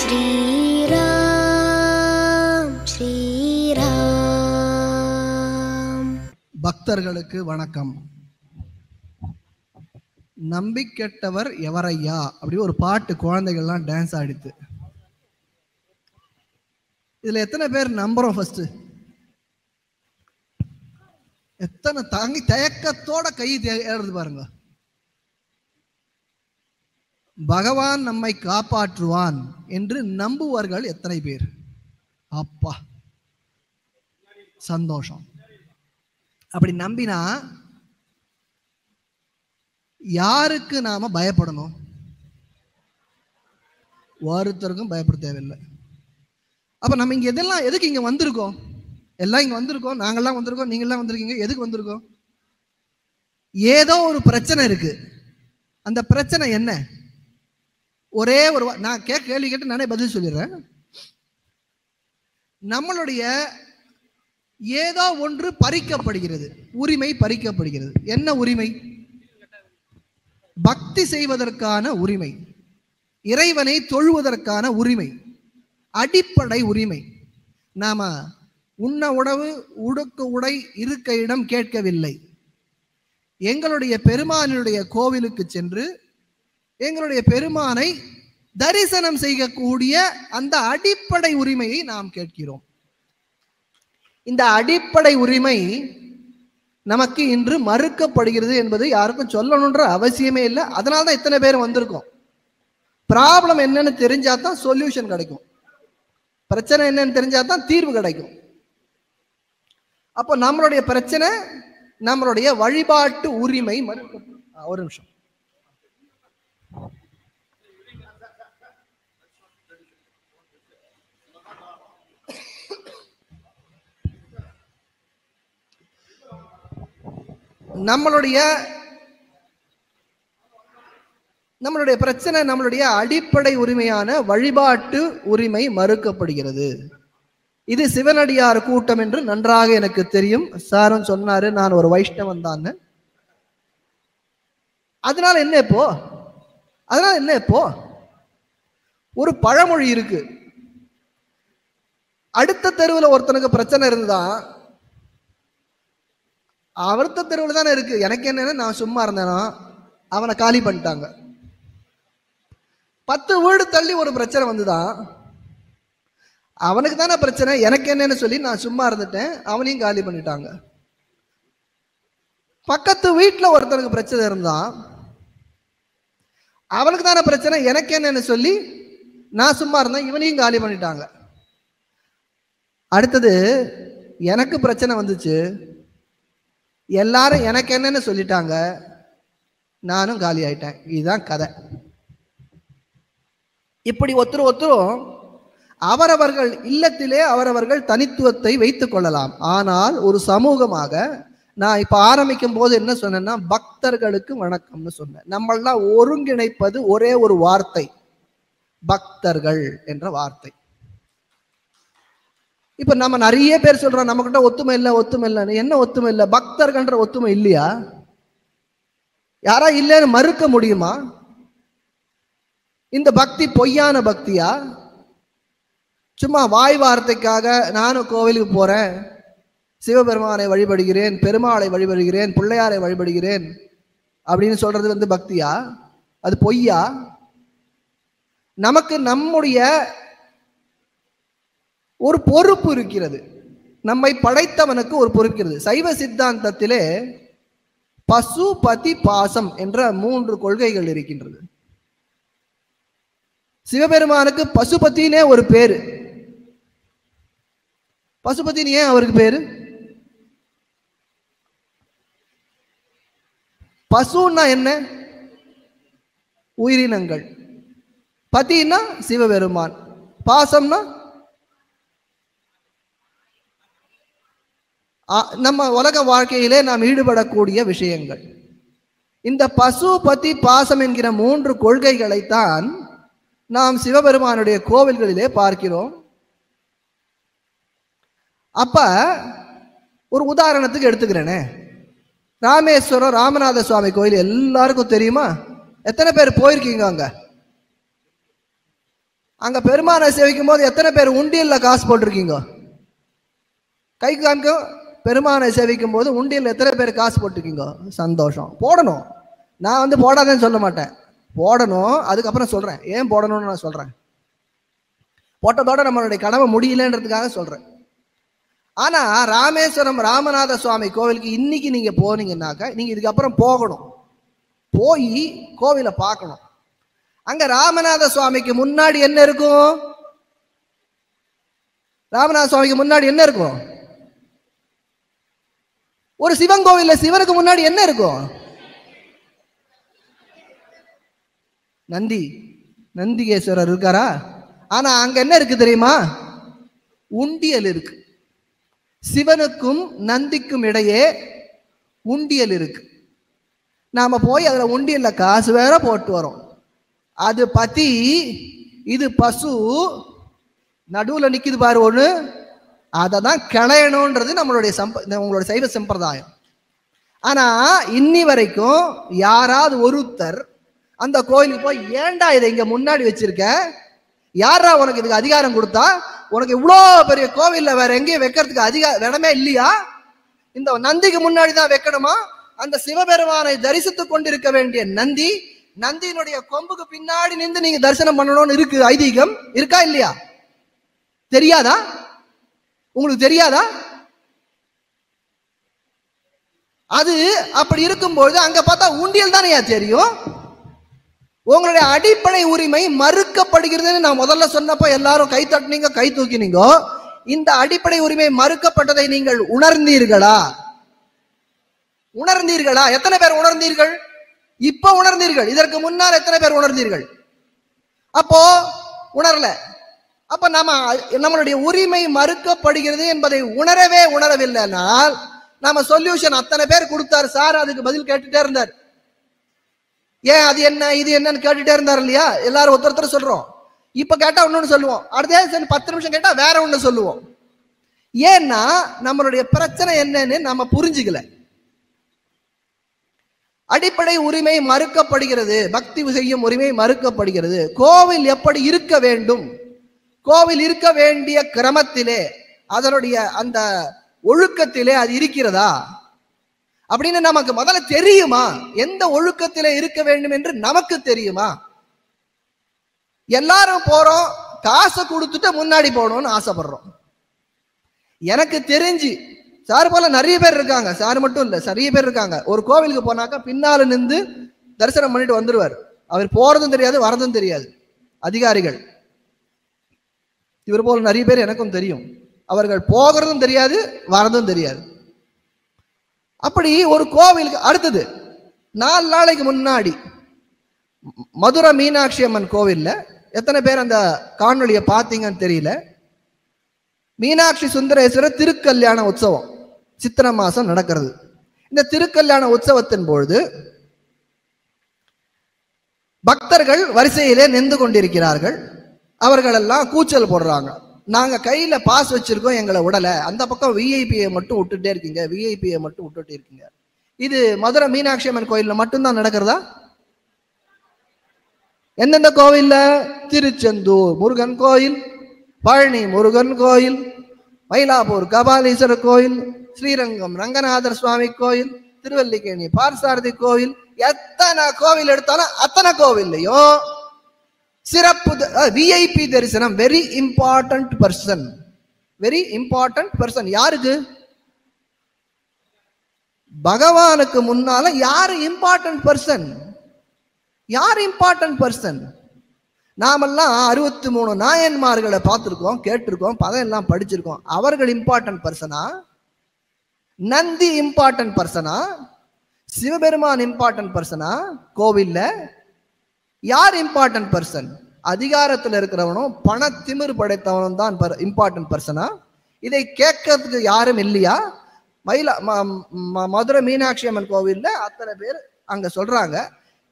ஸ்ரீராம் ஸ்ரீராம். பக்தர்களுக்கு வணக்கம். நம்பிக்கெட்டவர் எவரையா அப்படி ஒரு பாட்டு குழந்தைகள்லாம் டான்ஸ் ஆடித்து. இதுல எத்தனை பேர் நம்புறோம்? ஃபர்ஸ்ட் எத்தனை தாங்கி தயக்கத்தோட கை ஏறுது பாருங்க. பகவான் நம்மை காப்பாற்றுவான் என்று நம்புவார்கள் எத்தனை பேர்? அப்பா சந்தோஷம். அப்படி நம்பினா யாருக்கு நாம பயப்படணும்? ஒருத்தருக்கும் பயப்பட தேவையில்லை. அப்ப நம்ம இங்க எதுக்கு இங்க வந்திருக்கோம்? எல்லாம் இங்க வந்திருக்கோம், நாங்கெல்லாம் வந்திருக்கோம், நீங்கெல்லாம் வந்திருக்கீங்க. எதுக்கு வந்திருக்கோம்? ஏதோ ஒரு பிரச்சனை இருக்கு. அந்த பிரச்சனை என்ன? ஒரே ஒரு நான் கேள்வி கேட்டு நானே பதில் சொல்லிடுறேன். நம்மளுடைய ஏதோ ஒன்று பறிக்கப்படுகிறது, உரிமை பறிக்கப்படுகிறது. என்ன உரிமை? பக்தி செய்வதற்கான உரிமை, இறைவனை தொழுவதற்கான உரிமை, அடிப்படை உரிமை. நாம உண்ண உணவு, உடுக்க உடை, இருக்க இடம் கேட்கவில்லை. எங்களுடைய பெருமானுடைய கோவிலுக்கு சென்று எங்களுடைய பெருமானை தரிசனம் செய்யக்கூடிய அந்த அடிப்படை உரிமையை நாம் கேட்கிறோம். இந்த அடிப்படை உரிமை நமக்கு இன்று மறுக்கப்படுகிறது என்பது யாருக்கும் சொல்லணுன்ற அவசியமே இல்லை. அதனால தான் இத்தனை பேர் வந்திருக்கோம். ப்ராப்ளம் என்னன்னு தெரிஞ்சாதான் சொல்யூஷன் கிடைக்கும். பிரச்சனை என்னன்னு தெரிஞ்சாதான் தீர்வு கிடைக்கும். அப்போ நம்மளுடைய பிரச்சனை நம்மளுடைய வழிபாட்டு உரிமை மறுக்கப்படும். ஒரு நிமிஷம். நம்மளுடைய பிரச்சனை நம்மளுடைய அடிப்படை உரிமையான வழிபாட்டு உரிமை மறுக்கப்படுகிறது. இது சிவனடியார் கூட்டம் என்று நன்றாக எனக்கு தெரியும். சாரும் சொன்னாரு நான் ஒரு வைஷ்ணவன் தான். அதனால என்ன இப்போ ஒரு பழமொழி இருக்கு. அடுத்த தெருவில் ஒருத்தனுக்கு பிரச்சனை இருந்தா அவர்த்த தெருவில் தானே இருக்கு, எனக்கு என்னன்னா நான் சும்மா இருந்தேனா அவனை காலி பண்ணிட்டாங்க. 10 வீடு தள்ளி ஒரு பிரச்சனை வந்துதான் அவனுக்கு தானே பிரச்சனை, எனக்கு என்னன்னு சொல்லி நான் சும்மா இருந்துட்டேன், அவனையும் காலி பண்ணிட்டாங்க. பக்கத்து வீட்டில் ஒருத்தனுக்கு பிரச்சனை இருந்தா அவனுக்கு தானே பிரச்சனை, எனக்கு என்னன்னு சொல்லி நான் சும்மா இருந்தேன், இவனையும் காலி பண்ணிட்டாங்க. அடுத்தது எனக்கு பிரச்சனை வந்துச்சு, எல்லாரும் எனக்கு என்னன்னு சொல்லிட்டாங்க, நானும் காலி ஆயிட்டேன். இதுதான் கதை. இப்படி ஒருத்தரும் அவரவர்கள் இல்லத்திலே அவரவர்கள் தனித்துவத்தை வைத்துக் கொள்ளலாம். ஆனால் ஒரு சமூகமாக நான் இப்ப ஆரம்பிக்கும் போது என்ன சொன்னேன்னா, பக்தர்களுக்கு வணக்கம்னு சொன்னேன். நம்மளாம் ஒருங்கிணைப்பது ஒரே ஒரு வார்த்தை, பக்தர்கள் என்ற வார்த்தை. இப்ப நம்ம நிறைய பேர் சொல்றோம் நம்ம கிட்ட ஒத்துமை இல்லைன்னு. என்ன ஒத்துமை இல்லை? பக்தர்கள்ன்ற ஒத்துமை இல்லையா? யாரா இல்லைன்னு மறுக்க முடியுமா? இந்த பக்தி பொய்யான பக்தியா? சும்மா வாய் வார்த்தைக்காக நானும் கோவிலுக்கு போறேன், சிவபெருமானை வழிபடுகிறேன், பெருமாளை வழிபடுகிறேன், பிள்ளையாரை வழிபடுகிறேன் அப்படின்னு சொல்றது பக்தியா? அது பொய்யா? நமக்கு நம்முடைய ஒரு பொறுப்பு இருக்கிறது, நம்மை படைத்தவனுக்கு ஒரு பொறுப்பு இருக்கிறது. சைவ சித்தாந்தத்திலே பசு பதி பாசம் என்ற 3 கொள்கைகள் இருக்கின்றது. சிவபெருமானுக்கு பசுபதினே ஒரு பேரு. பசுபதினு ஏன் அவருக்கு பேரு? பசுன்னா என்ன? உயிரினங்கள். பதினா சிவபெருமான். பாசம்னா நம்ம உலக வாழ்க்கையிலே நாம் ஈடுபடக்கூடிய விஷயங்கள். இந்த பசு பதி பாசம் என்கிற 3 கொள்கைகளைத்தான் நாம் சிவபெருமானுடைய கோவில்களிலே பார்க்கிறோம். அப்ப ஒரு உதாரணத்துக்கு எடுத்துக்கிறேனே, ராமேஸ்வரம் ராமநாத சுவாமி கோயில் எல்லாருக்கும் தெரியுமா? எத்தனை பேர் போயிருக்கீங்க அங்க? அங்க பெருமானை சேவிக்கும் போது எத்தனை பேர் உண்டியல்ல காசு போட்டிருக்கீங்க? கை காமிக்க. பெருமானை சேவிக்கும் போது உண்டியல் எத்தனை பேர் காசு போட்டிருக்கீங்க? சந்தோஷம். போடணும். நான் போடாதேன்னு சொல்ல மாட்டேன், போடணும். அதுக்கப்புறம் சொல்றேன் ஏன் போடணும்னு நான் சொல்றேன். போட்டதோட நம்மளுடைய கடமை முடியலன்றதுக்காக சொல்றேன். ஆனா ராமேஸ்வரம் ராமநாத சுவாமி கோவிலுக்கு இன்னைக்கு நீங்க போனீங்கன்னாக்கா நீங்க இதுக்கப்புறம் போகணும், போய் கோவிலை பார்க்கணும். அங்க ராமநாத சுவாமிக்கு முன்னாடி என்ன இருக்கும்? ராமநாத சுவாமிக்கு முன்னாடி என்ன இருக்கும்? ஒரு சிவன் கோவில்ல சிவனுக்கு முன்னாடி என்ன இருக்கும்? நந்திகேஸ்வரர் இருக்காரா? ஆனா அங்க என்ன இருக்கு தெரியுமா? உண்டியல் இருக்கு. சிவனுக்கும் நந்திக்கும் இடையே உண்டியல் இருக்கு. நாம போய் அதுல உண்டியல்ல காசு வேற போட்டு வரோம். அது பத்தி, இது பசு, நடுவுல நிக்குது பாரு ஒண்ணு, அதை தான் கிளையணும்ன்றது உங்களுடைய சைவ சம்பிரதாயம். ஆனா இன்னி வரைக்கும் யாராவது ஒருத்தர் அந்த கோயிலுக்கு போய் ஏன்டா இதை இங்க முன்னாடி வச்சிருக்க, யாரா உனக்கு இதுக்கு அதிகாரம் கொடுத்தா, உனக்கு இவ்வளோ பெரிய கோவில்ல வேற எங்கேயும் வைக்கிறதுக்கு இடமே இல்லையா, இந்த நந்திக்கு முன்னாடி தான் வைக்கணுமா? அந்த சிவபெருமானை தரிசித்துக் கொண்டிருக்க வேண்டிய நந்தியினுடைய கொம்புக்கு பின்னாடி நின்று நீங்க தரிசனம் பண்ணணும்னு இருக்கு ஐதீகம். இருக்கா இல்லையா? தெரியாதா? உங்களுக்கு தெரியாதா? அது அப்படி இருக்கும்போது அங்க பார்த்தா உண்டியல் தானே தெரியும். உங்களுடைய அடிப்படை உரிமை மறுக்கப்படுகிறதுன்னு நான் முதல்ல சொன்னப்போ எல்லாரும் கை தட்டினீங்க, கை தூக்கினீங்க. இந்த அடிப்படை உரிமை மறுக்கப்பட்டதை நீங்கள் உணர்ந்தீர்களா? எத்தனை பேர் உணர்ந்தீர்கள்? இப்ப உணர்ந்தீர்கள். இதற்கு முன்னால் எத்தனை பேர் உணர்ந்தீர்கள்? அப்போ உணரல. அப்ப நம்மளுடைய உரிமை மறுக்கப்படுகிறது என்பதை உணரவில்லைனால் நாம சொல்யூஷன் அத்தனை பேர் கொடுத்தாரு சார், அதுக்கு பதில் கேட்டுட்டே இருந்தார். ஏன் அது என்ன இது என்னன்னு கேட்டுட்டே இருந்தார் இல்லையா? எல்லாரும் ஒருத்தர் சொல்றோம். இப்ப கேட்டா ஒண்ணு சொல்லுவோம், அடுத்த 10 நிமிஷம் கேட்டா வேற ஒண்ணு சொல்லுவோம். ஏன்னா நம்மளுடைய பிரச்சனை என்னன்னு நம்ம புரிஞ்சுக்கல. அடிப்படை உரிமை மறுக்கப்படுகிறது, பக்தி செய்யும் உரிமை மறுக்கப்படுகிறது. கோவில் எப்படி இருக்க வேண்டும், கோவில் இருக்க வேண்டிய கிரமத்திலே, அதனுடைய அந்த ஒழுக்கத்திலே அது இருக்கிறதா அப்படின்னு நமக்கு முதல்ல தெரியுமா? எந்த ஒழுக்கத்திலே இருக்க வேண்டும் என்று நமக்கு தெரியுமா? எல்லாரும் போறோம், காசை கொடுத்துட்டு முன்னாடி போகணும்னு ஆசைப்படுறோம். எனக்கு தெரிஞ்சு சார் போல நிறைய பேர் இருக்காங்க, சார் மட்டும் இல்ல நிறைய பேர் இருக்காங்க. ஒரு கோவிலுக்கு போனாக்கா பின்னால நின்று தரிசனம் பண்ணிட்டு வந்துருவார். அவர் போறதும் தெரியாது வரதும் தெரியாது. அதிகாரிகள் இவர் போல நிறைய பேர் எனக்கும் தெரியும். அவர்கள் போகிறதும் தெரியாது வரதும் தெரியாது. அப்படி ஒரு கோவிலுக்கு அடுத்தது 4 நாளைக்கு முன்னாடி மதுரை மீனாட்சி அம்மன் கோவில்ல எத்தனை பேர் அந்த காணொலியை பார்த்தீங்கன்னு தெரியல. மீனாட்சி சுந்தரேஸ்வரர் திருக்கல்யாண உற்சவம் சித்திரை மாசம் நடக்கிறது. இந்த திருக்கல்யாண உற்சவத்தின் பொழுது பக்தர்கள் வரிசையிலே நின்று கொண்டிருக்கிறார்கள். அவர்கள் எல்லாம் கூச்சல் போடுறாங்க, நாங்க கையில பாஸ் வச்சிருக்கோம், எங்களை விடல, அந்த பக்கம் விஐபியை மட்டும் விட்டுட்டே இருக்கீங்க, விஐபியை மட்டும் விட்டுட்டே இருக்கீங்க. இது மதுரை மீனாட்சி அம்மன் கோயில்ல மட்டும்தான் நடக்கிறதா? எந்தெந்த கோவில்ல? திருச்செந்தூர் முருகன் கோயில், பழனி முருகன் கோயில், மயிலாப்பூர் கபாலீஸ்வரர் கோயில், ஸ்ரீரங்கம் ரங்கநாதர் சுவாமி கோயில், திருவல்லிக்கேணி பார்சாரதி கோயில், எத்தனை கோவில் எடுத்தாலும் அத்தனை கோவில்லையும் சிறப்பு விஐபி தரிசனம். Very important person, very important person. யாருக்கு? பகவானுக்கு முன்னால யாரு இம்பார்ட்டன்ட் பர்சன்? யார் இம்பார்ட்டன்ட் பர்சன்? நாமெல்லாம் 63 நாயன்மார்களை பார்த்திருக்கோம், கேட்டிருக்கோம், பதம் எல்லாம் படிச்சிருக்கோம். அவர்கள் இம்பார்ட்டன்ட் பர்சனா? நந்தி இம்பார்ட்டன்ட் பர்சனா? சிவபெருமான் இம்பார்ட்டன்ட் பர்சனா? கோவில்ல யார் இம்பார்ட்டன்ட் பர்சன்? அதிகாரத்தில் இருக்கிறவனும் பண திமிர் படைத்தவனும் தான் இம்பார்ட்டன்ட் பர்சனா? இதை கேட்கறதுக்கு யாரும் இல்லையா? மதுரை மீனாட்சி அம்மன் கோவில்ல அத்தனை பேர் அங்க சொல்றாங்க.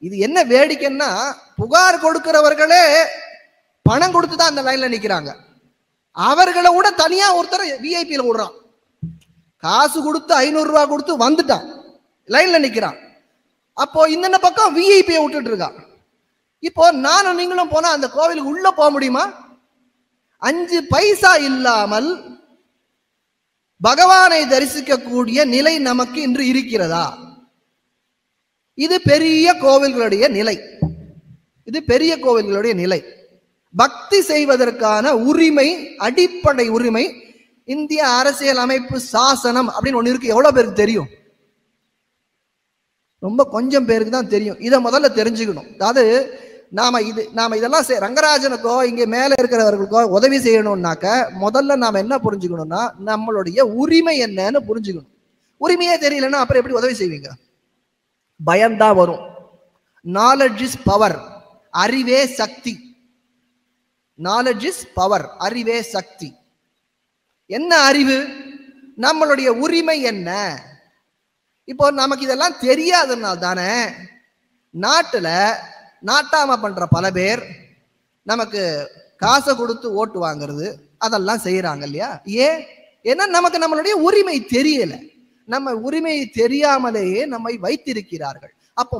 இது என்ன வேடிக்கைன்னா, புகார் கொடுக்கிறவர்களே பணம் கொடுத்து தான் அந்த லைன்ல நிக்கிறாங்க. அவர்களை விட தனியா ஒருத்தர் விஐபியில விடுறான். காசு கொடுத்து 500 ரூபாய் கொடுத்து வந்துட்டான், லைன்ல நிக்கிறான். அப்போ இந்த பக்கம் விஐபியை விட்டுட்டு இருக்கான். இப்போ நானும் நீங்களும் போனா அந்த கோவிலுக்கு உள்ள போக முடியுமா? 5 பைசா இல்லாமல் பகவானை தரிசிக்கக்கூடிய நிலை நமக்கு இன்று இருக்கிறதா? இது பெரிய கோவில்களுடைய நிலை. இது பெரிய கோவில்களுடைய நிலை. பக்தி செய்வதற்கான உரிமை, அடிப்படை உரிமை இந்திய அரசியல் அமைப்பு சாசனம் அப்படின்னு ஒண்ணு இருக்கு. எவ்வளவு பேருக்கு தெரியும்? ரொம்ப கொஞ்சம் பேருக்கு தான் தெரியும். இதை முதல்ல தெரிஞ்சுக்கணும். அதாவது நாம இதெல்லாம் ரங்கராஜனுக்கோ இங்கே மேல இருக்கிறவர்களுக்கோ உதவி செய்யணும்னாக்க முதல்ல நாம என்ன புரிஞ்சுக்கணும்னா நம்மளுடைய உரிமை என்னன்னு புரிஞ்சுக்கணும். உரிமையே தெரியலன்னா அப்புறம் எப்படி உதவி செய்வீங்க? பயம்தான் வரும். நாலெட்ஜ் இஸ் பவர், அறிவே சக்தி. நாலெட்ஜ் இஸ் பவர், அறிவே சக்தி. என்ன அறிவு? நம்மளுடைய உரிமை என்ன? இப்போ நமக்கு இதெல்லாம் தெரியாதனால தானே நாட்டுல நாட்டாம பண்ற பல பேர் நமக்கு காசை கொடுத்து ஓட்டு வாங்குறது அதெல்லாம் செய்யறாங்க இல்லையா? ஏன்னா நமக்கு நம்மளுடைய உரிமை தெரியல. நம்ம உரிமையை தெரியாமலேயே நம்மை வைத்திருக்கிறார்கள். அப்போ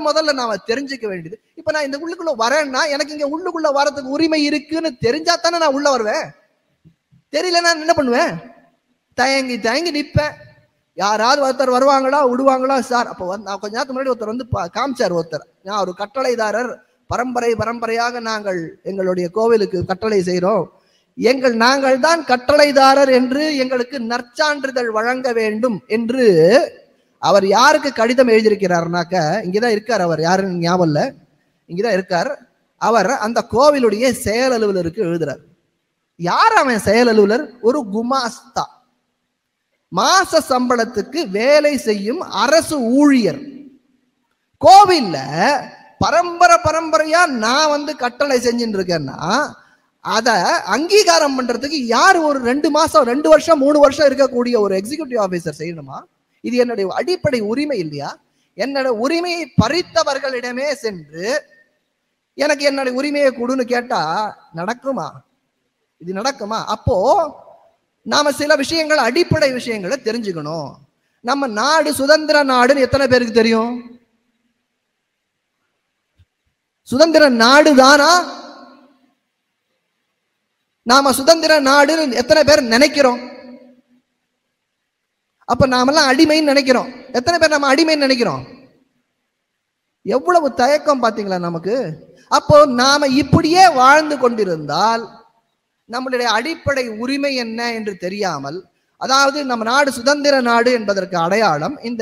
முதல்ல நாம தெரிஞ்சுக்க வேண்டியது, இப்ப நான் இந்த உள்ளுக்குள்ள வரேன்னா எனக்கு இங்க உள்ளுக்குள்ள வரதுக்கு உரிமை இருக்குன்னு தெரிஞ்சா தானே நான் உள்ள வருவேன். தெரியல நான் என்ன பண்ணுவேன்? தயங்கி நிற்பேன். யாராவது ஒருத்தர் வருவாங்களா விடுவாங்களா சார்? அப்போ நான் கொஞ்ச நேரத்துக்கு முன்னாடி ஒருத்தர் வந்து காமிச்சார். நான் ஒரு கட்டளைதாரர், பரம்பரையாக நாங்கள் எங்களுடைய கோவிலுக்கு கட்டளை செய்கிறோம், நாங்கள் தான் கட்டளைதாரர் என்று எங்களுக்கு நற்சான்றிதழ் வழங்க வேண்டும் என்று அவர் யாருக்கு கடிதம் எழுதியிருக்கிறார்னாக்க, இங்கதான் இருக்கார். அவர் யாருன்னு ஞாபகம் இல்லை, இங்கதான் இருக்கார். அவர் அந்த கோவிலுடைய செயல் அலுவலருக்கு எழுதுறார். யார் அவன் செயல் அலுவலர்? ஒரு குமாஸ்தா, மாச சம்பளத்துக்கு வேலை செய்யும் அரசு ஊழியர். கோவில்ல பரம்பரையா நான் வந்து கட்டளை செஞ்சுட்டு இருக்கேன்னா அதை அங்கீகாரம் பண்றதுக்கு யார் ஒரு 2 மாசம் 2 வருஷம் 3 வருஷம் இருக்கக்கூடிய ஒரு எக்ஸிகியூட்டிவ் ஆபீசர் செய்யணுமா? இது என்னுடைய அடிப்படை உரிமை இல்லையா? என்னோட உரிமையை பறித்தவர்களிடமே சென்று எனக்கு என்னுடைய உரிமையை கொடுன்னு கேட்டா நடக்குமா? இது நடக்குமா? அப்போ நாம சில விஷயங்கள், அடிப்படை விஷயங்களை தெரிஞ்சுக்கணும். நம்ம நாடு சுதந்திர நாடுன்னு எத்தனை பேருக்கு தெரியும்? சுதந்திர நாடு தானா? நாம சுதந்திர நாடுன்னு எத்தனை பேர் நினைக்கிறோம்? அப்ப நாமெல்லாம் அடிமைன்னு நினைக்கிறோம். எத்தனை பேர் நம்ம அடிமைன்னு நினைக்கிறோம்? எவ்வளவு தயக்கம் பாத்தீங்களா நமக்கு? அப்போ நாம இப்படியே வாழ்ந்து கொண்டிருந்தால் நம்மளுடைய அடிப்படை உரிமை என்ன என்று தெரியாமல், அதாவது நம்ம நாடு சுதந்திர நாடு என்பதற்கு அடையாளம் இந்த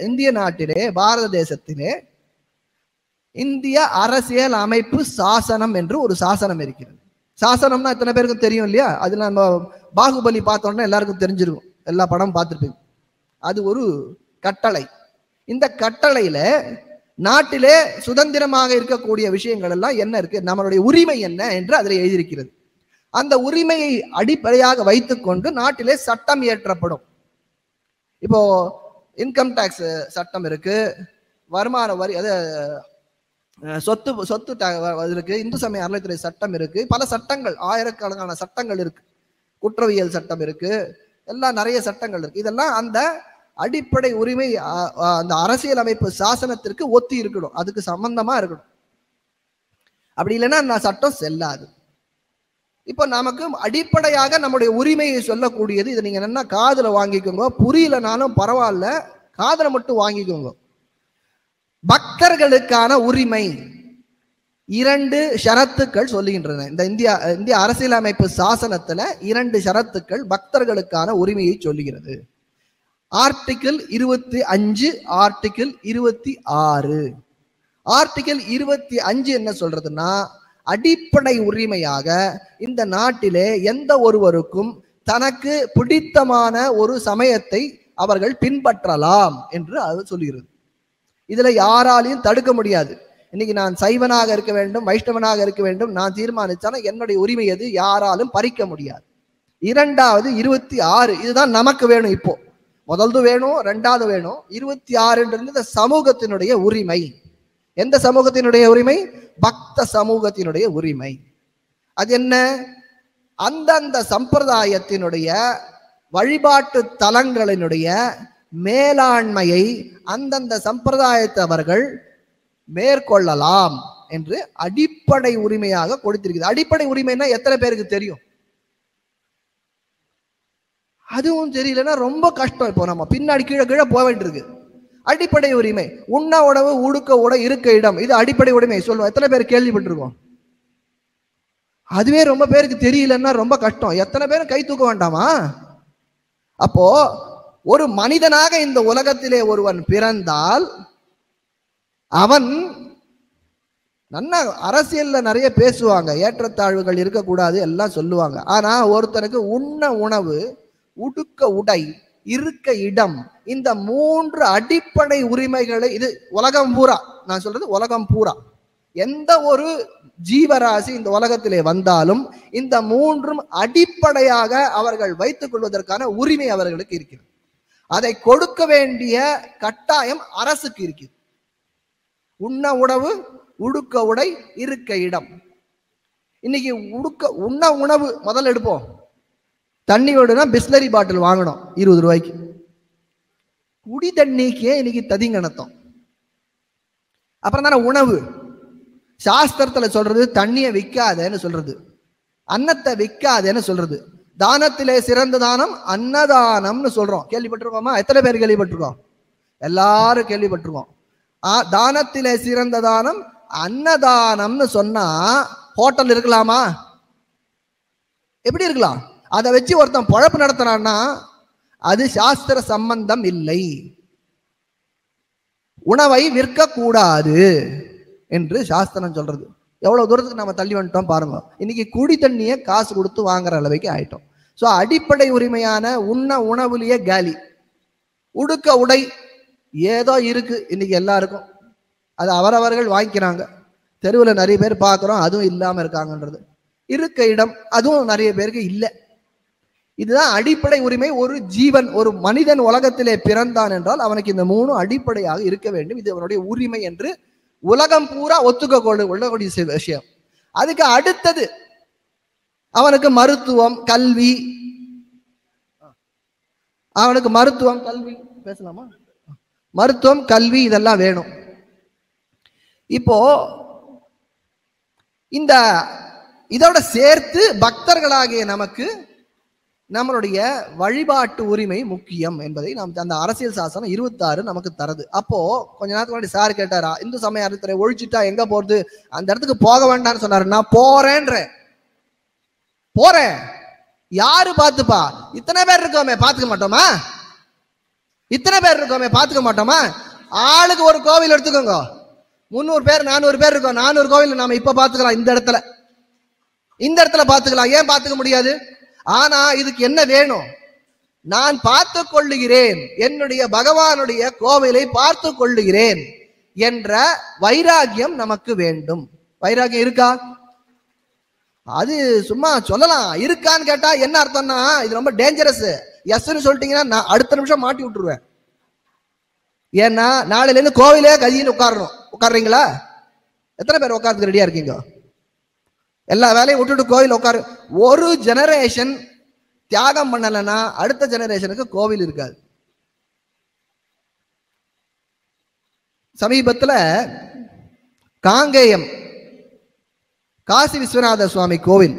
இந்திய நாட்டிலே, பாரத தேசத்திலே இந்திய அரசியல் அமைப்பு சாசனம் என்று ஒரு சாசனம் இருக்கிறது. சாசனம்னா எத்தனை பேருக்கும் தெரியும் இல்லையா? அதுல நம்ம பாகுபலி பார்த்தோம்னா எல்லாருக்கும் தெரிஞ்சிருக்கும், எல்லா படமும் பார்த்துருப்பீங்க. அது ஒரு கட்டளை. இந்த கட்டளையில நாட்டிலே சுதந்திரமாக இருக்கக்கூடிய விஷயங்கள் எல்லாம் என்ன இருக்கு, நம்மளுடைய உரிமை என்ன என்று அதில் எழுதியிருக்கிறது. அந்த உரிமையை அடிப்படையாக வைத்துக்கொண்டு நாட்டிலே சட்டம் இயற்றப்படும். இப்போ இன்கம் டாக்ஸ் சட்டம் இருக்கு, வருமான வரி, அது சொத்து இருக்கு, இந்து சமய அறநிலையத்துறை சட்டம் இருக்கு, பல சட்டங்கள், ஆயிரக்கணக்கான சட்டங்கள் இருக்கு, குற்றவியல் சட்டம் இருக்கு, எல்லாம் நிறைய சட்டங்கள் இருக்கு. இதெல்லாம் அந்த அடிப்படை உரிமை அந்த அரசியல் அமைப்பு சாசனத்திற்கு ஒத்தி இருக்கணும், அதுக்கு சம்பந்தமா இருக்கணும். அப்படி இல்லைன்னா அந்த சட்டம் செல்லாது. இப்போ நமக்கு அடிப்படையாக நம்முடைய உரிமையை சொல்லக்கூடியது, இதை நீங்க என்ன காதுல வாங்கிக்கோங்க, புரியலனாலும் பரவாயில்ல, காதுல மட்டும் வாங்கிக்கோங்க. பக்தர்களுக்கான உரிமை 2 ஷரத்துக்கள் சொல்லுகின்றன. இந்த இந்திய அரசியலமைப்பு சாசனத்துல 2 ஷரத்துக்கள் பக்தர்களுக்கான உரிமையை சொல்லுகிறது. Article 25, article 26. ஆர்டிகிள் 25 என்ன சொல்றதுன்னா, அடிப்படை உரிமையாக இந்த நாட்டிலே எந்த ஒருவருக்கும் தனக்கு பிடித்தமான ஒரு சமயத்தை அவர்கள் பின்பற்றலாம் என்று அது சொல்லுகிறது. இதுல யாராலையும் தடுக்க முடியாது. இன்னைக்கு நான் சைவனாக இருக்க வேண்டும், வைஷ்ணவனாக இருக்க வேண்டும் நான் தீர்மானிச்சானா என்னுடைய உரிமை எது யாராலும் பறிக்க முடியாது. 2வது 26, இதுதான் நமக்கு வேணும். இப்போ முதல்து வேணும், 2வது வேணும். 26 இந்த சமூகத்தினுடைய உரிமை. எந்த சமூகத்தினுடைய உரிமை? பக்த சமூகத்தினுடைய உரிமை. அது என்ன? அந்தந்த சம்பிரதாயத்தினுடைய வழிபாட்டு தலங்களினுடைய மேலாண்மையை அந்தந்த சம்பிரதாயத்தவர்கள் மேற்கொள்ளலாம் என்று அடிப்படை உரிமையாக கொடுத்திருக்கிறது. அடிப்படை உரிமைன்னா எத்தனை பேருக்கு தெரியும்? அதுவும் தெரியலன்னா ரொம்ப கஷ்டம். இப்போ நம்ம பின்னாடி கீழே கீழே போக வேண்டியிருக்கு. அடிப்படை உரிமை, உண்ண உணவு, உடுக்க உடை, இருக்க இடம், இது அடிப்படை உரிமை சொல்லுவோம். எத்தனை பேர் கேள்விப்பட்டிருக்கோம்? அதுவே ரொம்ப பேருக்கு தெரியலன்னா ரொம்ப கஷ்டம். எத்தனை பேரும் கை தூக்க வேண்டாமா? அப்போ ஒரு மனிதனாக இந்த உலகத்திலே ஒருவன் பிறந்தால் அவன் நல்ல அரசியல்ல நிறைய பேசுவாங்க, ஏற்றத்தாழ்வுகள் இருக்கக்கூடாது எல்லாம் சொல்லுவாங்க. ஆனா ஒருத்தனுக்கு உண்ண உணவு, உடுக்க உடை, இருக்க இடம், இந்த 3 அடிப்படை உரிமைகளை, இது உலகம் பூரா, நான் சொல்றது உலகம் பூரா எந்த ஒரு ஜீவராசி இந்த உலகத்திலே வந்தாலும் இந்த 3ம் அடிப்படையாக அவர்கள் வைத்துக் கொள்வதற்கான உரிமை அவர்களுக்கு இருக்கிறது. அதை கொடுக்க வேண்டிய கட்டாயம் அரசுக்கு இருக்கிறது. உண்ண உணவு, உடுக்க உடை, இருக்க இடம். இன்னைக்கு உண்ண உணவு முதல்ல எடுப்போம். தண்ணி விடுனா பிஸ்லரி பாட்டில் வாங்கணும் 20 ரூபாய்க்கு. குடி தண்ணிக்கே இன்னைக்கு ததிங்கணத்தம். அப்புறம் தானே உணவு. சாஸ்திரத்துல சொல்றது தண்ணியை விற்காதேன்னு சொல்றது, அன்னத்தை விற்காதேன்னு சொல்றது. தானத்திலே சிறந்த தானம் அன்னதானம்னு சொல்றோம். கேள்விப்பட்டிருக்கோமா? எத்தனை பேர் கேள்விப்பட்டிருக்கோம்? எல்லாரும் கேள்விப்பட்டிருக்கோம். தானத்திலே சிறந்த தானம் அன்னதானம்னு சொன்னா ஹோட்டல் இருக்கலாமா? எப்படி இருக்கலாம்? அதை வச்சு ஒருத்தன் பொழப்பு நடத்துறான்னா அது சாஸ்திர சம்பந்தம் இல்லை. உணவை விற்க கூடாது என்று சாஸ்திரம் சொல்றது. எவ்வளவு தூரத்துக்கு நம்ம தள்ளி வந்துட்டோம் பாருங்க. இன்னைக்கு குடி தண்ணியை காசு கொடுத்து வாங்குற அளவுக்கு ஆயிட்டோம். ஸோ அடிப்படை உரிமையான உண்ண உணவுலயே காலி. உடுக்க உடை ஏதோ இருக்கு இன்னைக்கு எல்லாருக்கும், அது அவரவர்கள் வாங்கிக்கிறாங்க. தெருவில் நிறைய பேர் பார்க்குறோம் அதுவும் இல்லாமல் இருக்காங்கன்றது. இருக்க இடம் அதுவும் நிறைய பேருக்கு இல்லை. இதுதான் அடிப்படை உரிமை. ஒரு ஜீவன், ஒரு மனிதன் உலகத்திலே பிறந்தான் என்றால் அவனுக்கு இந்த 3 அடிப்படையாக இருக்க வேண்டும். இது அவனுடைய உரிமை என்று உலகம் பூரா ஒத்துக்கொள்ளக்கூடிய விஷயம். அதுக்கு அடுத்தது அவனுக்கு மருத்துவம், கல்வி. அவனுக்கு மருத்துவம், கல்வி பேசலாமா? மருத்துவம், கல்வி இதெல்லாம் வேணும். இப்போ இந்த இதோட சேர்த்து பக்தர்களாகிய நமக்கு நம்மளுடைய வழிபாட்டு உரிமை முக்கியம் என்பதை நாம் அந்த அரசியல் சாசனம் 26 நமக்கு தருது. அப்போ கொஞ்ச நேரத்துக்கு முன்னாடி சார் கேட்டாரா, இந்து சமய அறத்துறை ஒழிச்சுட்டா எங்க போறது, அந்த இடத்துக்கு போக வேண்டாம்னு சொன்னாரு. நான் போறேன். யாரு பாத்துப்பா? இத்தனை பேர் இருக்கோமே பாத்துக்க மாட்டோமா? ஆளுக்கு ஒரு கோவில் எடுத்துக்கோங்க. 300 பேர் 400 பேர் இருக்கோம். 400 கோவில் நாம இப்ப பாத்துக்கலாம். இந்த இடத்துல பாத்துக்கலாம். ஏன் பாத்துக்க முடியாது? ஆனா இதுக்கு என்ன வேணும்? நான் பார்த்து கொள்ளுகிறேன், என்னுடைய பகவானுடைய கோவிலை பார்த்து கொள்ளுகிறேன் என்ற வைராகியம் நமக்கு வேண்டும். வைராகியம் இருக்கா? அது சும்மா சொல்லலாம். இருக்கான்னு கேட்டா என்ன அர்த்தம்னா இது ரொம்ப டேஞ்சரஸ். எஸ்ன்னு சொல்லிட்டீங்கன்னா நான் அடுத்த நிமிஷம் மாட்டி விட்டுருவேன். ஏன்னா நாளையில இருந்து கோவிலே கதின்னு உட்கார்றீங்களா? எத்தனை பேர் உட்கார்றதுக்கு ரெடியா இருக்கீங்க? எல்லா வேலையும் விட்டுட்டு கோவில் உட்காரு. ஒரு ஜெனரேஷன் தியாகம் பண்ணலன்னா அடுத்த ஜெனரேஷனுக்கு கோவில் இருக்காது. சமீபத்தில் காங்கேயம் காசி விஸ்வநாத சுவாமி கோவில்,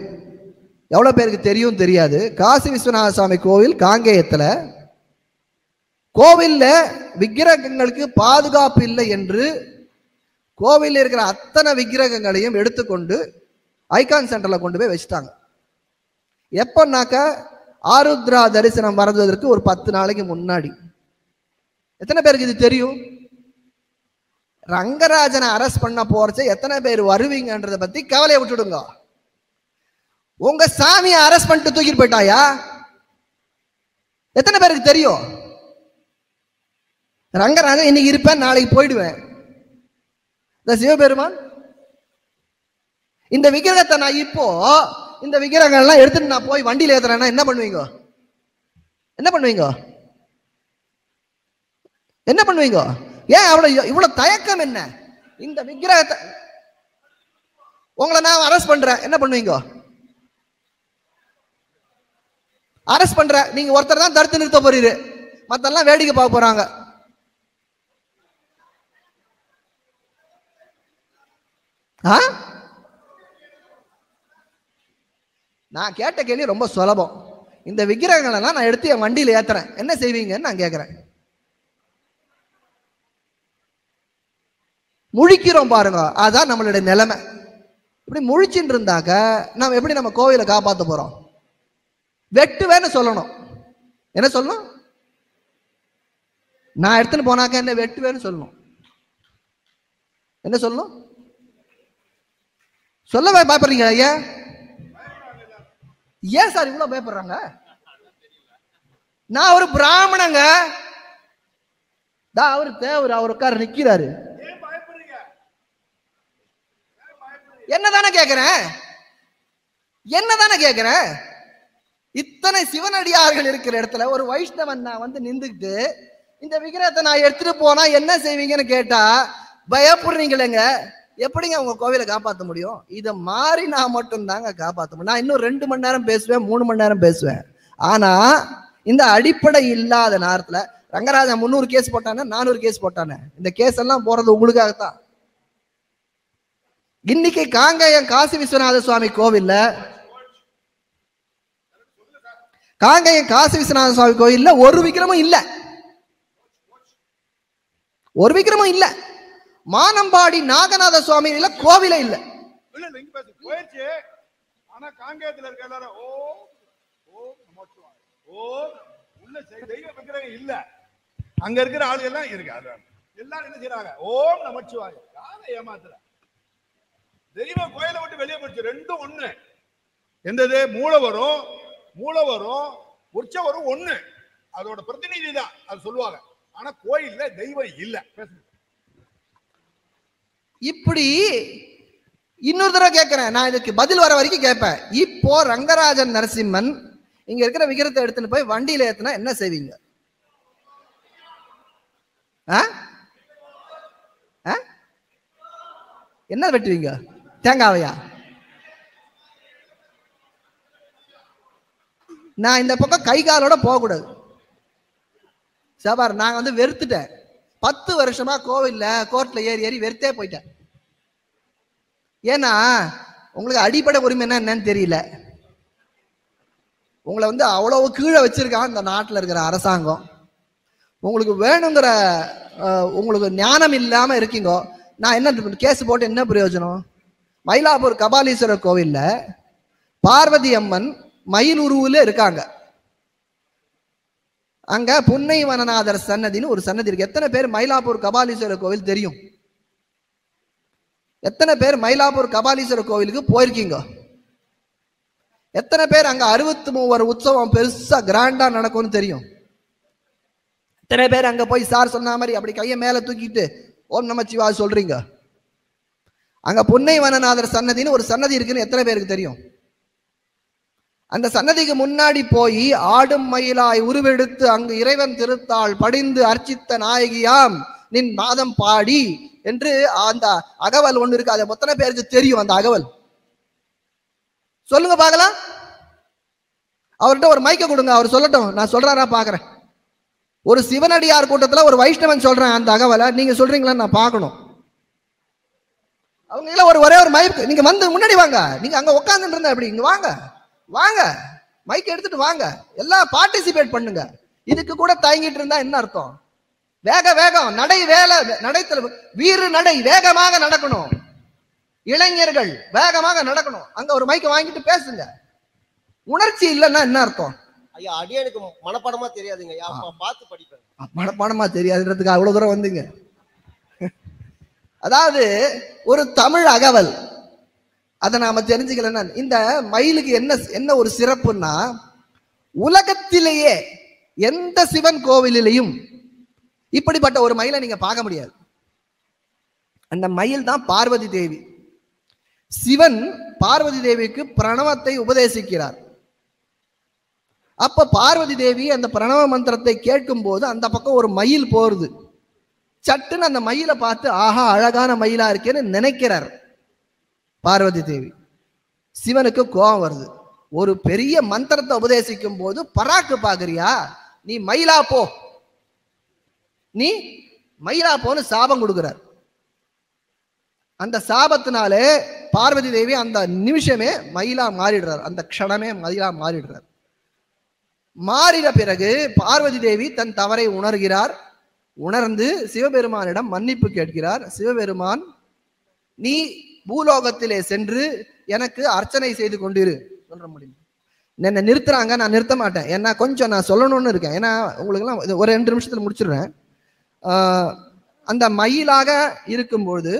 எவ்வளவு பேருக்கு தெரியும் தெரியாது. காசி விஸ்வநாத சுவாமி கோவில் காங்கேயத்துல கோவில்ல விக்கிரகங்களுக்கு பாதுகாப்பு இல்லை என்று கோவில் இருக்கிற அத்தனை விக்கிரகங்களையும் எடுத்துக்கொண்டு ஐகான் சென்டர்ல கொண்டு போய் வச்சுட்டாங்க. எப்பன்னாக்க ஆருத்ரா தரிசனம் வரைஞ்சதற்கு ஒரு 10 நாளைக்கு முன்னாடி. எத்தனை பேருக்கு இது தெரியும்? ரங்கராஜனை அரெஸ்ட் பண்ண போறச்ச எத்தனை பேர் வருவீங்கன்றத பத்தி கவலையை விட்டுடுங்க. உங்க சாமியை அரெஸ்ட் பண்ணிட்டு தூக்கிட்டு போயிட்டாயா? எத்தனை பேருக்கு தெரியும்? ரங்கராஜன் இன்னைக்கு இருப்பேன், நாளைக்கு போயிடுவேன். இந்த சிவபெருமான் இந்த விக்கிரகத்தை நான் இப்போ இந்த விக்கிரகங்கள்லாம் எடுத்துட்டு நான் போய் வண்டியில ஏத்துறேன்னா என்ன பண்ணுவீங்க? ஏன் இவ்வளவு தயக்கம் என்ன? இந்த விக்கிரகத்தை உங்களை நான் அரெஸ்ட் பண்றேன், என்ன பண்ணுவீங்க? அரெஸ்ட் பண்ற நீங்க ஒருத்தர் தான் தடுத்து நிறுத்த போறீரு, மத்தெல்லாம் வேடிக்கை பார்க்க போறாங்க. நான் கேட்ட கேள்வி ரொம்ப சுலபம். இந்த விக்கிரகங்களெல்லாம் நான் எடுத்து என் வண்டியில் ஏத்துறேன், என்ன செய்வீங்கன்னு நான் கேட்கிறேன். முழிக்கிறோம் பாருங்க, அதான் நம்மளுடைய நிலைமை. இப்படி முழிச்சுட்டு இருந்தாக்க நம்ம எப்படி நம்ம கோவிலை காப்பாற்ற போறோம்? வெட்டுவேன்னு சொல்லணும். என்ன சொல்லணும்? நான் எடுத்துன்னு போனாக்க என்ன வெட்டுவேன்னு சொல்லணும். என்ன சொல்லணும்? சொல்லவே பயப்படுறீங்க ஐயா? ஏன் சார் இவ்வளவு பயப்படுறாங்க? நான் ஒரு பிராமணங்க, அவரு தேவர், அவர் உட்கார நிக்கிறாரு, என்னதானே கேட்கிறேன், என்னதானே கேட்கிறேன். இத்தனை சிவனடியார்கள் இருக்கிற இடத்துல ஒரு வைஷ்ணவன் நான் வந்து நின்றுக்கிட்டு இந்த விக்கிரகத்தை நான் எடுத்துட்டு போனா என்ன செய்வீங்கன்னு கேட்டா பயப்படுறீங்களேங்க. எப்படிங்க உங்க கோவிலை காப்பாற்ற முடியும்? இதை மாறி நான் மட்டும் தாங்க காப்பாற்ற முடியும். நான் இன்னும் 2 மணி நேரம் பேசுவேன், 3 மணி நேரம் பேசுவேன். ஆனா இந்த அடிப்படை இல்லாத நேரத்துல ரங்கராஜன் 300 கேஸ் போட்டானே, 400 கேஸ் போட்டானே, இந்த கேஸ் எல்லாம் போறது உங்களுக்காகத்தான். இன்னைக்கு காங்கேயம் காசி விஸ்வநாத சுவாமி கோவில்ல, காங்கேயம் காசி விஸ்வநாத சுவாமி கோவில்ல ஒரு விக்கிரமும் இல்ல, ஒரு விக்கிரமும் இல்ல. மானம்பாடி நாகநாத சுவாமி கோவிலே இல்ல. ஆனா காங்கேயத்துல இருக்க எல்லாரும் ஓ ஓ நமச்சிவாய ஓ உள்ள தெய்வ விக்கிரகம் இல்ல. அங்க இருக்கிற ஆளு எல்லாம் இருக்கு, எல்லாரும் என்ன செய்யறாங்க? ஓம் நமச்சிவாய. யாரை ஏமாத்துற? தெய்வம் கோயிலை விட்டு வெளியே போச்சு. ரெண்டும் ஒண்ணு. எந்தது? மூலவரும் மூலவரும் உற்சவரும் ஒண்ணு. அதோட பிரதிநிதி தான் அது சொல்லுவாங்க. ஆனா கோயில்ல தெய்வம் இல்ல. இப்படி இன்னொரு தடவை கேட்கிறேன், நான் இதுக்கு பதில் வர வரைக்கும் கேட்பேன். இப்போ ரங்கராஜன் நரசிம்மன் இங்க இருக்கிற விக்கிரத்தை எடுத்துன்னு போய் வண்டியில ஏத்துனா என்ன செய்வீங்க? என்ன வெட்டுவீங்க? தேங்காவையா? நான் இந்த பக்கம் கை காலோட போகக்கூடாது சார். நாங்க வந்து வெறுத்துட்டேன். 10 வருஷமா கோவில்ல கோர்ட்ல ஏறி ஏறி வெறுத்தே போயிட்டேன். ஏன்னா உங்களுக்கு அடிப்படை உரிமை என்னன்னு தெரியல. உங்களை வந்து அவ்வளவு கீழே வச்சிருக்கான் இந்த நாட்டில் இருக்கிற அரசாங்கம். உங்களுக்கு வேணுங்கிற உங்களுக்கு ஞானம் இல்லாம இருக்கீங்க. நான் என்ன கேஸ் போட்டு என்ன பிரயோஜனம்? மயிலாப்பூர் கபாலீஸ்வரர் கோவில்ல பார்வதி அம்மன் மயில் உருவுல இருக்காங்க. அங்க புன்னை வனநாதர் சன்னதின்னு ஒரு சன்னதி இருக்கு. எத்தனை பேர் மயிலாப்பூர் கபாலீஸ்வரர் கோவில் தெரியும்? எத்தனை பேர் மயிலாப்பூர் கபாலீஸ்வரர் கோவிலுக்கு போயிருக்கீங்க? எத்தனை பேர் அங்க 63 உற்சவம் பெருசா கிராண்டா நடக்கும்னு தெரியும்? எத்தனை பேர் அங்க போய் சார் சொன்ன மாதிரி அப்படி கையை மேல தூக்கிட்டு ஓம் நமச்சிவாய சொல்றீங்க? அங்க புன்னை வனநாதர் சன்னதின்னு ஒரு சன்னதி இருக்குன்னு எத்தனை பேருக்கு தெரியும்? அந்த சன்னதிக்கு முன்னாடி போய் ஆடும் மயிலாய் உருவெடுத்து அங்கு இறைவன் திருத்தாள் படிந்து அர்ச்சித்த நாயகியாம் நின் பாதம் பாடி என்று அந்த அகவல் ஒண்ணு இருக்கு. அதை எத்தனை பேருக்கு தெரியும்? அந்த அகவல் சொல்லுங்க பார்க்கலாம். அவர்கிட்ட ஒரு மைக்க கொடுங்க, அவர் சொல்லட்டும். நான் சொல்றாரா பாக்குறேன். ஒரு சிவனடியார் கூட்டத்துல ஒரு வைஷ்ணவன் சொல்றேன் அந்த அகவலை, நீங்க சொல்றீங்களான்னு நான் பார்க்கணும். அவங்க எல்லாம் ஒரே ஒரு மைக், நீங்க வந்து முன்னாடி வாங்க. நீங்க அங்க உட்கார்ந்துட்டு இருந்தா எப்படி? இங்க வாங்க, வாங்க, மைக் எடுத்துட்டு வாங்க, எல்லாம் பார்ட்டிசிபேட் பண்ணுங்க. இதுக்கு கூட தயங்கிட்டு இருந்தா என்ன அர்த்தம்? வேகம் நடை, வேலை நடைத்தல், வீறு நடை, வேகமாக நடக்கணும். இளைஞர்கள் வேகமாக நடக்கணும். அங்க ஒரு மைக்க வாங்கிட்டு பேசுங்க. உணர்ச்சி இல்லைன்னா என்ன அர்த்தம்? ஐயா, அடியனுக்கு மனப்பாடமா தெரியாதுங்க, பார்த்து படிப்பேன். மனப்பாடமா தெரியாதுன்றதுக்கு அவ்வளவு தூரம் வந்தீங்க. அதாவது ஒரு தமிழ் அகவல், அதை நாம தெரிஞ்சுக்கலன்னா இந்த மயிலுக்கு என்ன ஒரு சிறப்புன்னா, உலகத்திலேயே எந்த சிவன் கோவிலையும் இப்படிப்பட்ட ஒரு மயிலை நீங்க பார்க்க முடியாது. அந்த மயில் தான் பார்வதி தேவி. சிவன் பார்வதி தேவிக்கு பிரணவத்தை உபதேசிக்கிறார். அப்ப பார்வதி தேவி அந்த பிரணவ மந்திரத்தை கேட்கும் போது அந்த பக்கம் ஒரு மயில் போறது. சட்டுன்னு அந்த மயிலை பார்த்து ஆஹா அழகான மயிலா இருக்கேன்னு நினைக்கிறார் பார்வதி தேவி. சிவனுக்கு கோபம் வருது. ஒரு பெரிய மந்திரத்தை உபதேசிக்கும் போது பராக்கு பாக்குறியா, நீ மயிலா போ, நீ மயிலா போன்னு சாபம் கொடுக்கிறார். அந்த சாபத்தினாலே பார்வதி தேவி அந்த நிமிஷமே மயிலா மாறிடுறார். அந்த க்ஷணமே மயிலா மாறிடுறார். மாறின பிறகு பார்வதி தேவி தன் தவறை உணர்கிறார். உணர்ந்து சிவபெருமானிடம் மன்னிப்பு கேட்கிறார். சிவபெருமான், நீ பூலோகத்திலே சென்று எனக்கு அர்ச்சனை செய்து கொண்டிரு. சொல்ற முடியும், என்னை நிறுத்துறாங்க, நான் நிறுத்த மாட்டேன். ஏன்னா கொஞ்சம் நான் சொல்லணும்னு இருக்கேன். ஏன்னா உங்களுக்குலாம் ஒரு 2 நிமிஷத்துல முடிச்சிடுறேன். அந்த மயிலாக இருக்கும்போது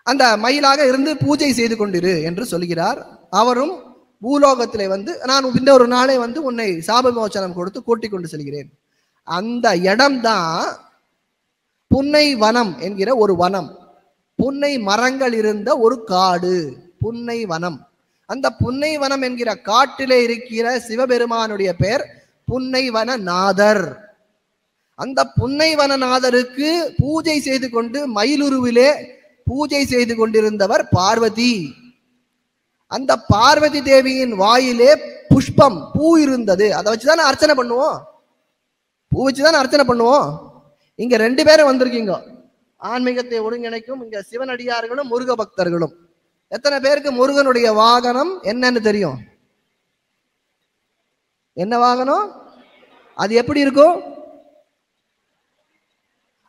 அந்த மயிலாக இருந்து பூஜை செய்து கொண்டிரு என்று சொல்கிறார். அவரும் பூலோகத்திலே வந்து, நான் இன்னொரு நாளே வந்து உன்னை சாப விமோச்சனம் கொடுத்து கூட்டிக் கொண்டு செல்கிறேன். அந்த இடம்தான் புன்னை வனம் என்கிற ஒரு வனம். புன்னை மரங்கள் இருந்த ஒரு காடு புன்னை வனம். அந்த புன்னை வனம் என்கிற காட்டிலே இருக்கிற சிவபெருமானுடைய பெயர் புன்னை வனநாதர். அந்த புன்னை வனநாதருக்கு பூஜை செய்து கொண்டு மயிலுருவிலே பூஜை செய்து கொண்டிருந்தவர் பார்வதி. அந்த பார்வதி தேவியின் வாயிலே புஷ்பம், பூ இருந்தது. அதை வச்சுதானே அர்ச்சனை பண்ணுவோம். பூ வச்சுதானே அர்ச்சனை பண்ணுவோம். இங்க 2 பேரும் வந்திருக்கீங்க. ஆன்மீகத்தை ஒருங்கிணைக்கும் இங்க சிவனடியார்களும் முருக பக்தர்களும். எத்தனை பேருக்கு முருகனுடைய வாகனம் என்னன்னு தெரியும்? என்ன வாகனம்? அது எப்படி இருக்கும்?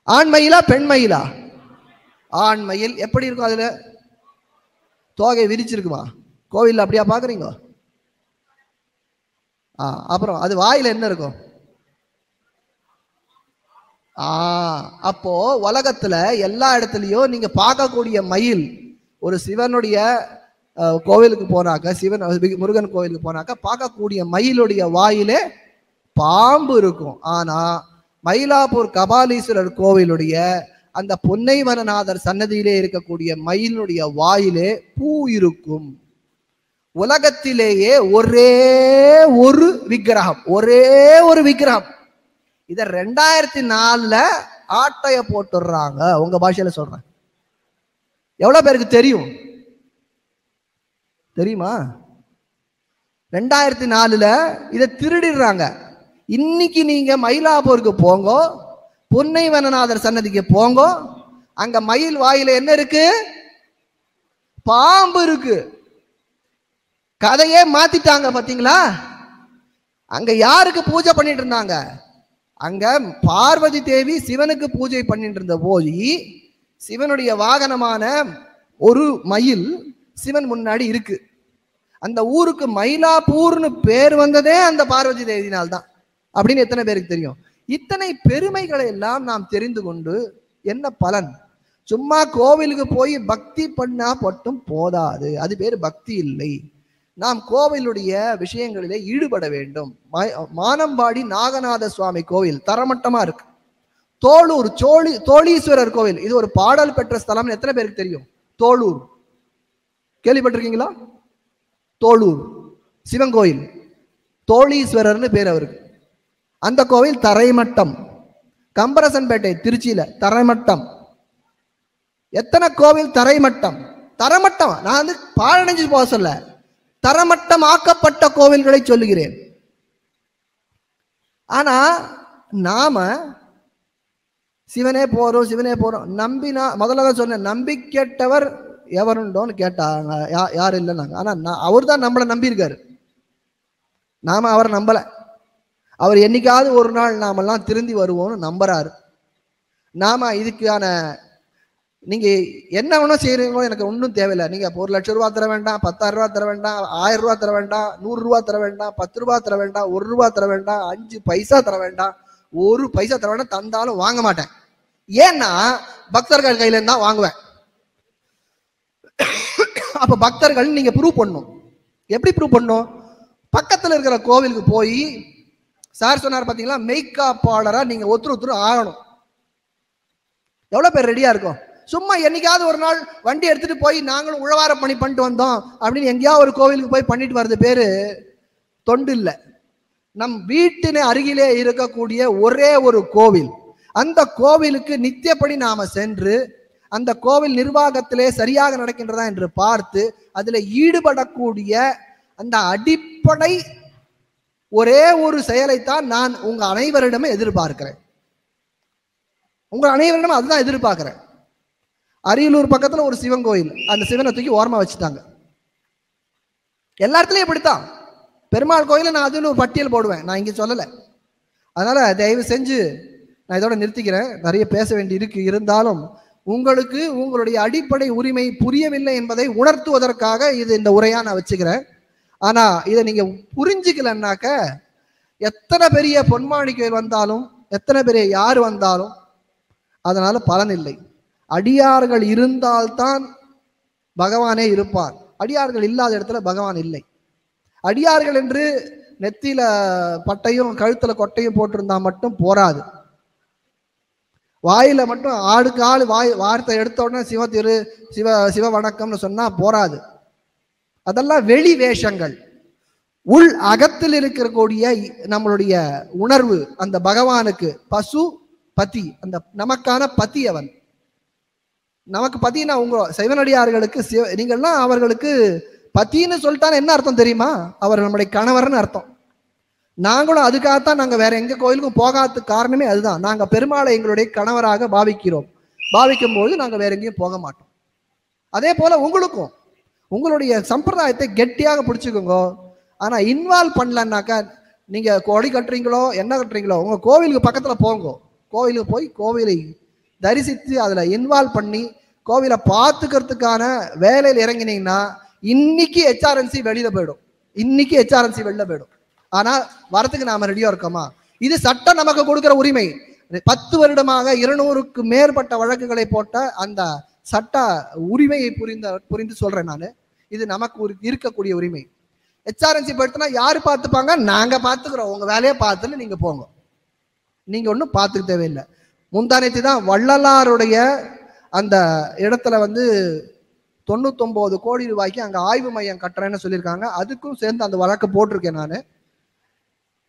ஆண்மயிலா பெண்மயிலா? ஆண்மயில். எப்படி இருக்கும்? அதுல தோகை விரிச்சிருக்குமா? கோவில்ல அப்படியா பாக்குறீங்க? அப்புறம் அது வாயில என்ன இருக்கும்? அப்போ உலகத்துல எல்லா இடத்துலயும் நீங்க பார்க்கக்கூடிய மயில், ஒரு சிவனுடைய கோவிலுக்கு போனாக்க, சிவன் முருகன் கோவிலுக்கு போனாக்க பார்க்கக்கூடிய மயிலுடைய வாயிலே பாம்பு இருக்கும். ஆனா மயிலாப்பூர் கபாலீஸ்வரர் கோவிலுடைய அந்த பொன்னை வனநாதர் சன்னதியிலே இருக்கக்கூடிய மயிலுடைய வாயிலே பூ இருக்கும். உலகத்திலேயே ஒரே ஒரு விக்கிரகம், ஒரே ஒரு விக்கிரகம். இத 2004 ஆட்டைய போட்டுடுறாங்க. உங்க பாஷையில சொல்றேன். எவ்வளவு பேருக்கு தெரியும்? தெரியுமா? 2004 இதை திருடிடுறாங்க. இன்னைக்கு நீங்க மயிலாப்பூருக்கு போங்க, பொன்னை வனநாதர் சன்னதிக்கு போங்க, அங்க மயில் வாயில என்ன இருக்கு? பாம்பு இருக்கு. கதையே மாத்திட்டாங்க பாத்தீங்களா? அங்க யாருக்கு பூஜை பண்ணிட்டு இருந்தாங்க? அங்க பார்வதி தேவி சிவனுக்கு பூஜை பண்ணிட்டு இருந்த போது சிவனுடைய வாகனமான ஒரு மயில் சிவன் முன்னாடி இருக்கு. அந்த ஊருக்கு மயிலாப்பூர்னு பேர் வந்ததே அந்த பார்வதி தேவியினால்தான் அப்படின்னு எத்தனை பேருக்கு தெரியும்? இத்தனை பெருமைகளை எல்லாம் நாம் தெரிந்து கொண்டு என்ன பலன்? சும்மா கோவிலுக்கு போய் பக்தி பண்ணா மட்டும் போதாது. அது பேர் பக்தி இல்லை. நாம் கோவிலுடைய விஷயங்களிலே ஈடுபட வேண்டும். மானம்பாடி நாகநாத சுவாமி கோவில் தரமட்டமா இருக்கு. தோளூர் தோளீஸ்வரர் கோவில், இது ஒரு பாடல் பெற்ற ஸ்தலம். எத்தனை பேருக்கு தெரியும்? தோளூர் கேள்விப்பட்டிருக்கீங்களா? தோளூர் சிவன் கோயில், தோளீஸ்வரர்னு பேர் அவருக்கு. அந்த கோவில் தரைமட்டம். கம்பரசன்பேட்டை திருச்சியில தரைமட்டம். எத்தனை கோவில் தரைமட்டம்? தரமட்டம். நான் வந்து பாழடைஞ்சு போக சொல்ல, தரமட்டம் ஆக்கப்பட்ட கோவில்களை சொல்லுகிறேன். ஆனா நாம சிவனே போறோம், சிவனே போறோம். நம்பினா முதல்ல சொன்னேன், நம்பி கேட்டவர் எவருண்டோன்னு கேட்டாங்க. யாரும் இல்லைன்னாங்க. ஆனா அவர் தான் நம்மளை நம்பியிருக்காரு. நாம அவரை நம்பல. அவர் என்னைக்காவது ஒரு நாள் நாமெல்லாம் திருந்தி வருவோம்னு நம்புறாரு. நாம இதுக்கான நீங்க என்ன வேணா செய்யறீங்களோ எனக்கு ஒன்றும் தேவையில்லை. நீங்க 1 லட்சம் ரூபா தர வேண்டாம், 10,000 ரூபா தர வேண்டாம், 1000 ரூபா தர வேண்டாம், 100 ரூபா தர வேண்டாம், 10 ரூபா தர வேண்டாம், 1 ரூபா தர வேண்டாம், 5 பைசா தர வேண்டாம், 1 பைசா தர வேண்டாம். தந்தாலும் வாங்க மாட்டேன். ஏன்னா பக்தர்கள் கையில இருந்தா வாங்குவேன். அப்ப பக்தர்கள் நீங்க ப்ரூவ் பண்ணும். எப்படி ப்ரூவ் பண்ணும்? பக்கத்துல இருக்கிற கோவிலுக்கு போய், சார் சொன்னார் பாத்தீங்களா, மெய்காப்பாளரா நீங்க ஒருத்தர் ஆகணும். எவ்வளவு பேர் ரெடியா இருக்கும்? சும்மா என்னைக்காவது ஒரு நாள் வண்டி எடுத்துட்டு போய் நாங்களும் உழவார பணி பண்ணிட்டு வந்தோம் அப்படின்னு எங்கேயாவது ஒரு கோவிலுக்கு போய் பண்ணிட்டு வர்றது பேரு தொண்டு இல்லை. நம் வீட்டின் அருகிலே இருக்கக்கூடிய ஒரே ஒரு கோவில், அந்த கோவிலுக்கு நித்தியப்படி நாம சென்று அந்த கோவில் நிர்வாகத்திலே சரியாக நடக்கின்றதா என்று பார்த்து அதுல ஈடுபடக்கூடிய அந்த அடிப்படை ஒரே ஒரு செயலைத்தான் நான் உங்க அனைவரிடமே எதிர்பார்க்கிறேன். உங்க அனைவரிடமே அதுதான் எதிர்பார்க்கிறேன். அரியலூர் பக்கத்துல ஒரு சிவன் கோயில், அந்த சிவனை தூக்கி ஓரமா வச்சுட்டாங்க. எல்லா இடத்துலயும் இப்படித்தான். பெருமாள் கோயில நான் அதுன்னு ஒரு பட்டியல் போடுவேன், நான் இங்க சொல்லலை. அதனால தயவு செஞ்சு நான் இதோட நிறுத்திக்கிறேன், நிறைய பேச வேண்டி இருக்கு. இருந்தாலும் உங்களுக்கு உங்களுடைய அடிப்படை உரிமை புரியவில்லை என்பதை உணர்த்துவதற்காக இது இந்த உரையா நான் வச்சுக்கிறேன். ஆனா இதை நீங்க புரிஞ்சுக்கலன்னாக்க எத்தனை பெரிய பொன்மாணி கோயில் வந்தாலும் எத்தனை பெரிய யார் வந்தாலும் அதனால பலன் இல்லை. அடியார்கள் இருந்தால்தான் பகவானே இருப்பார். அடியார்கள் இல்லாத இடத்துல பகவான் இல்லை. அடியார்கள் என்று நெத்தியில பட்டையும் கழுத்துல கொட்டையும் போட்டிருந்தா மட்டும் போராது. வாயில மட்டும் ஆளுக்கு ஆள் வார்த்தை எடுத்த உடனே சிவ திரு சிவ சிவ வணக்கம்னு சொன்னா போராது. அதெல்லாம் வெளி வேஷங்கள். உள் அகத்தில் இருக்கக்கூடிய நம்மளுடைய உணர்வு அந்த பகவானுக்கு பசு பதி, அந்த நமக்கான பதி. அவன் நமக்கு பத்தினா உங்க சைவனடியார்களுக்கு நீங்கள்லாம் அவர்களுக்கு பத்தின்னு சொல்லிட்டான்னு என்ன அர்த்தம் தெரியுமா? அவர் நம்முடைய கணவர்னு அர்த்தம். நாங்களும் அதுக்காகத்தான் நாங்கள் வேற எங்க கோயிலுக்கும் போகாததுக்கு காரணமே அதுதான். நாங்க பெருமாளை எங்களுடைய கணவராக பாவிக்கிறோம். பாவிக்கும் போது நாங்க வேற எங்கேயும் போக மாட்டோம். அதே போல உங்களுக்கும் உங்களுடைய சம்பிரதாயத்தை கெட்டியாக பிடிச்சுக்கோங்க. ஆனா இன்வால்வ் பண்ணலன்னாக்கா நீங்க கொடி கட்டுறீங்களோ என்ன கட்டுறீங்களோ உங்க கோவிலுக்கு பக்கத்துல போங்க. கோவிலுக்கு போய் கோவிலை தரிசித்து அதுல இன்வால்வ் பண்ணி கோவிலை பார்த்துக்கிறதுக்கான வேலையில் இறங்கினீங்கன்னா இன்னைக்கு HRNC வெளியில போயிடும். இன்னைக்கு HRNC வெளில போயிடும். ஆனா வரத்துக்கு நாம ரெடியா இருக்கோமா? இது சட்டம் நமக்கு கொடுக்கிற உரிமை. 10 வருடமாக 200க்கு மேற்பட்ட வழக்குகளை போட்ட அந்த சட்ட உரிமையை புரிந்து சொல்றேன் நான். இது நமக்கு இருக்கக்கூடிய உரிமை. HRNC போயிட்டுனா யாரு பார்த்துப்பாங்க? நாங்க பார்த்துக்கிறோம். உங்க வேலையை பார்த்துன்னு நீங்க போங்க. நீங்க ஒன்றும் பார்த்துக்க தேவையில்லை. முந்தானத்து தான் வள்ளலாருடைய அந்த இடத்துல 99 கோடி ரூபாய்க்கு அங்க ஆய்வு மையம் கட்டுறேன்னு சொல்லியிருக்காங்க. அதுக்கும் சேர்ந்து அந்த வழக்கு போட்டிருக்கேன் நான்.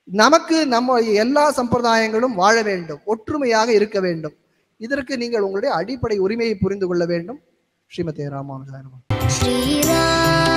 நமக்கு நம்ம எல்லா சம்பிரதாயங்களும் வாழ வேண்டும், ஒற்றுமையாக இருக்க வேண்டும். இதற்கு நீங்கள் உங்களுடைய அடிப்படை உரிமையை புரிந்து கொள்ள வேண்டும். ஸ்ரீமதே ராமானுஜாய நமः.